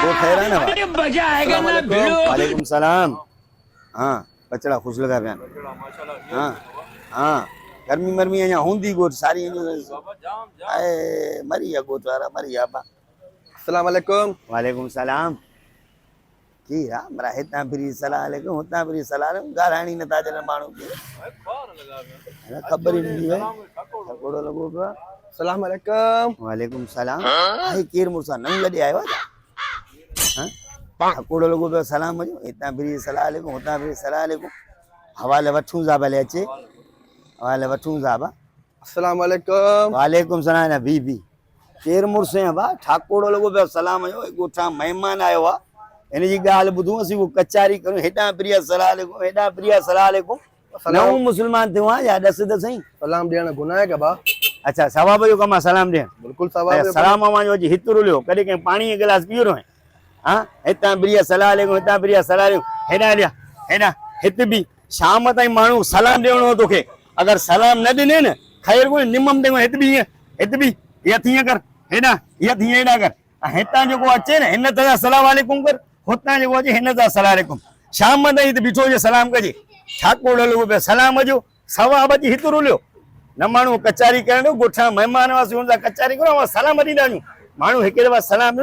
वो खैर है ना भाई? मजा आएगा ना भिड़ो। वालेकुम सलाम। हाँ बचड़ा खुश लगा पिया। हाँ हाँ गर्मी मरमी अञा हूंदी गोट सारी आए मरी या गोट वारा मरी या बा। अस्सलाम वालेकुम। वालेकुम सलाम। की हा मरा हितां फिरी सलाह अलैकुम हुतां फिरी सलाह अलैकुम गाराणी नथा जन माण्हू खे ख़बर ई नथी पए कोड़ो लॻो पियो आहे। अस्सलाम वालेकुम। वालेकुम सलाम। भाई केर मूंसां नंग लॾे आयो आहे छा? कोड़ो लॻो पियो सलाम जो हितां फिरी सलाह अलैकुम हुतां फिरी सलाह अलैकुम हवाले वठूं था भले अचे हवाले वठूं था बा। अस्सलाम वालेकुम। वालेकुम सलाम ना बीबी केर मुर्स है बा ठाकोड़ो लॻो पियो सलाम जो ॻोठा महिमान आयो आहे इन जी ॻाल्हि ॿुधूं असीं वो कचारी करूं हेॾां प्रिया सलाह अलैकुम हेॾां प्रिया सलाह अलैकुम नओं मुस्लमान थियो आहे या ॾस त सही। सलाम ॾियण गुनाह आहे बा? अच्छा सवाब जो कमु आहे सलाम ॾियण। बिल्कुलु सवाब जो सलाम जो अॼु हित रुलियो कॾहिं कंहिं पाणी जो गिलास पीओ रहे हाँ हितां प्रिया सलाह अलैकुम हितां प्रिया सलाह अलैकुम हेॾां ॾिया हेॾां हित बि शाम ताईं माण्हू सलाम ॾियणो हो तोखे अगरि सलाम न ॾिने न ख़ैर कोन्हे निमम ॾियो हित बि इहा थी कर हेॾां इहा थी हेॾां कर हितां जेको अचे न हिन तरह सलाम अलैकुम कर हुतां जेको अचे हिन तरह सलाम अलैकुम शाम ताईं हिते बीठो हुजे सलाम कजे छा कोड़ो लॻो पियो सलाम जो सवाब जी हित रुलियो न माण्हू कचारी करण ॻोठा महिमान वासी हुन सां कचारी करो सलाम ॾींदा आहियूं माण्हू हिकु दफ़ा सलाम